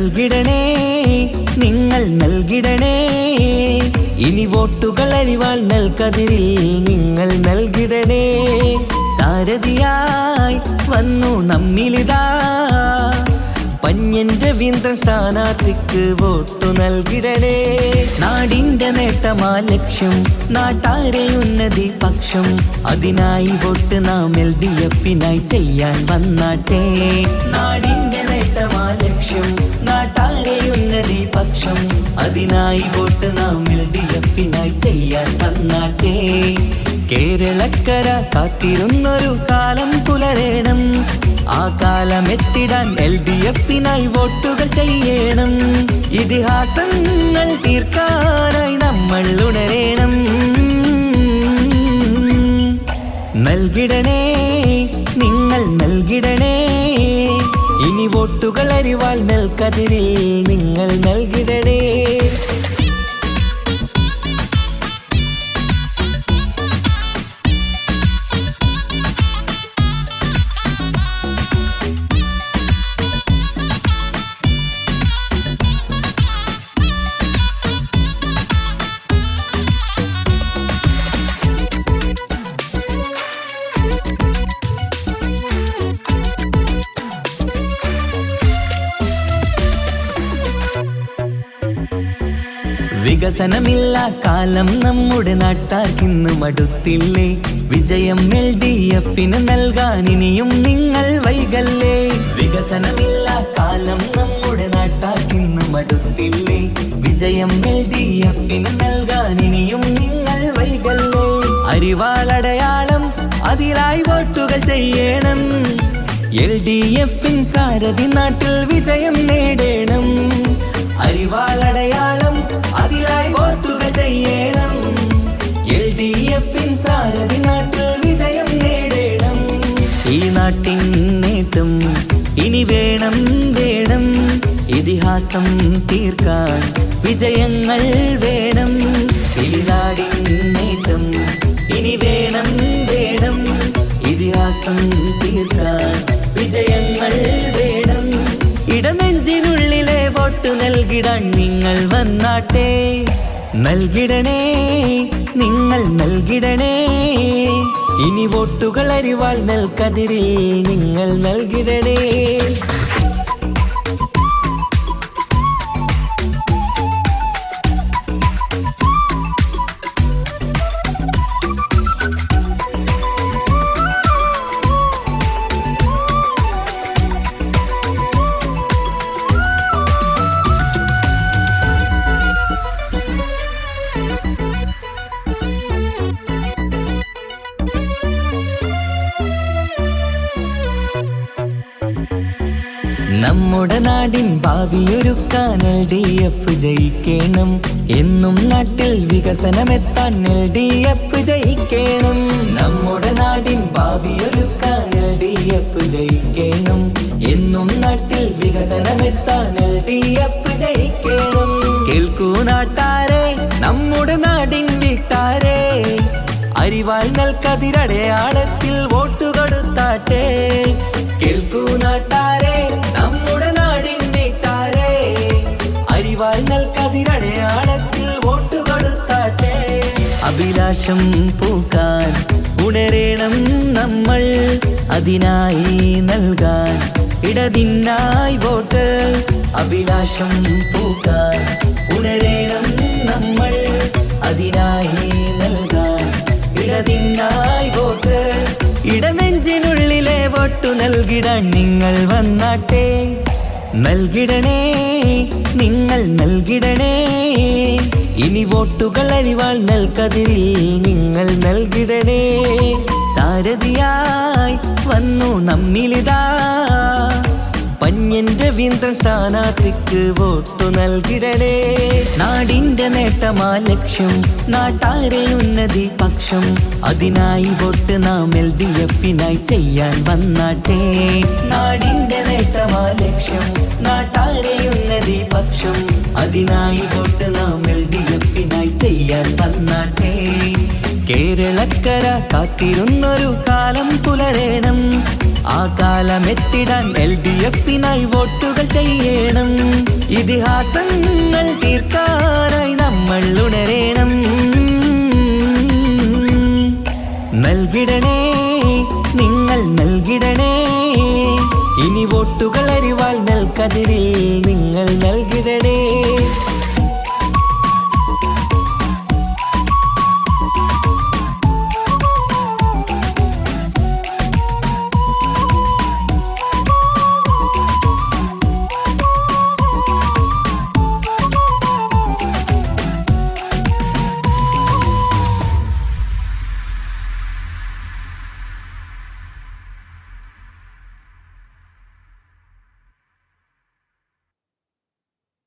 നൽകിടണേ നിങ്ങൾ നൽകിടണേ ഇനി വോട്ടുകൾ അരിവാൾ നൽകതിരിൽ നിങ്ങൾ നൽകിടണേ സാരഥിയായി വന്നു നമ്മിലിതാ പന്ന്യൻ രവീന്ദ്രൻ സ്ഥാനാർത്ഥിക്ക് വോട്ടു നൽകിടണേ നാടിന്റെ നേട്ടമാ ലക്ഷ്യം നാട്ടാരെ ഉന്നതി പക്ഷം അതിനായി വോട്ട് നാം LDF-നായി ചെയ്യാൻ വന്നാട്ടെ നാടിന്റെ നേട്ടമാ ലക്ഷ്യം നാട്ടാരെ ഉന്നതി പക്ഷം അതിനായി വോട്ട് നാം LDF-നായി ചെയ്യാൻ വന്നാട്ടെ കേരളക്കര കാത്തിരുന്നൊരു കാലം പുലരേണം ആ കാലം എത്തിടാൻ LDF-നായി വോട്ടുകൾ ചെയ്യണം ഇതിഹാസങ്ങൾ തീർക്കാനായി നമ്മൾ ഉണരേണം നൽകിടണേ നിങ്ങൾ നൽകിടണേ ഇനി വോട്ടുകൾ അരിവാൾ നൽകതിരിൽ നിങ്ങൾ നൽകിടണേ വികസനമില്ല കാലം നമ്മുടെ നാട്ടാർക്കിന്ന് മടുത്തില്ലേ വിജയം LDF-ന് നൽകാൻ ഇനിയും നിങ്ങൾ വൈകല്ലേ വികസനമില്ല കാലം നമ്മുടെ നാട്ടാർക്കിന്ന് മടുത്തില്ലേ വിജയം LDF-ന് നൽകാൻ ഇനിയും നിങ്ങൾ വൈകല്ലേ അരിവാളടയാളം അതിലായി വോട്ടുകൾ ചെയ്യണം LDF-ൻ സാരഥി നാട്ടിൽ വിജയം നേടണം അരിവാളടയാളം അതിലായി വോട്ടുകൾ ചെയ്യണം LDF-ൻ സാരഥി നാട്ടിൽ വിജയം നേടണം ഈ നാട്ടിൻ നേട്ടം ഇനി വേണം വേണം ഇതിഹാസം തീർക്കാൻ വിജയങ്ങൾ വേണം ഈ നാടിൻ നേട്ടം ഇനി വേണം വേണം ഇതിഹാസം തീർക്കാൻ വിജയങ്ങൾ വേണം ഇടനെഞ്ചിനുള്ളിലെ വോട്ട് നൽകിടാൻ നിങ്ങൾ വന്നാട്ടെ നൽകിടണേ നിങ്ങൾ നൽകിടണേ ഇനി വോട്ടുകൾ അരിവാൾ നൽകതിരിൽ നിങ്ങൾ നൽകിടണേ നമ്മുടെ നാടിൻ ഭാവിയൊരുക്കാൻ LDF ജയിക്കണം എന്നും നാട്ടിൽ വികസനമെത്താൻ LDF ജയിക്കണം നമ്മുടെ നാടിൻ ഭാവിയൊരുക്കാൻ LDF ജയിക്കണം എന്നും നാട്ടിൽ വികസനമെത്താൻ LDF ജയിക്കണം കേൾക്കൂ നാട്ടാരെ നമ്മുടെ നാടിൻ വീട്ടാരെ അരിവാൾ നൽകതിരടയാളത്തിൽ വോട്ട് കൊടുത്താട്ടെ കേൾക്കൂ നാട്ടാരെ നമ്മുടെ നാടിൻ വീട്ടാരെ അരിവാൾ നൽകതിരടയാളത്തിൽ വോട്ട് കൊടുത്താട്ടെ അഭിലാഷം പൂക്കാൻ ഉണരേണം നമ്മൾ അതിനായി നൽകാൻ ഇടതിനായി വോട്ട് അഭിലാഷം പൂക്കാൻ ഉണരേണം നമ്മൾ അതിനായി നൽകാൻ ഇടതിനായി വോട്ട് ഇടനെഞ്ചിനുള്ളിലെ വോട്ടു നൽകിടാൻ നിങ്ങൾ വന്നാട്ടെ നൽകിടണേ നിങ്ങൾ നൽകിടണേ ഇനി വോട്ടുകൾ അരിവാൾ നൽകതിരിൽ നിങ്ങൾ നൽകിടണേ സാരഥിയായി വന്നു നമ്മിലിതാ പന്ന്യൻ രവീന്ദ്രൻ സ്ഥാനാർത്ഥിക്ക് വോട്ടു നൽകിടണേ നാടിന്റെ നേട്ടമാ ലക്ഷ്യം നാട്ടാരെ ഉന്നതി പക്ഷം അതിനായി വോട്ട് നാം LDF-നായി ചെയ്യാൻ വന്നാട്ടെ നാടിന്റെ നേട്ടമാ ലക്ഷ്യം നാട്ടാരെ ഉന്നതി പക്ഷം അതിനായി വോട്ട് നാം LDF-നായി ചെയ്യാൻ വന്നാട്ടെ കേരളക്കര കാത്തിരുന്നൊരു കാലം പുലരേണം ആ കാലമെത്തിടാൻ LDF-നായി വോട്ടുകൾ ചെയ്യണം. ഇതിഹാസങ്ങൾ തീർക്കാനായി നമ്മൾ ഉണരേണം. നൽകിടണേ, നിങ്ങൾ നൽകിടണേ, ഇനി വോട്ടുകൾ അരിവാൾ നൽകതിരിൽ നിങ്ങൾ നൽകിടണേ.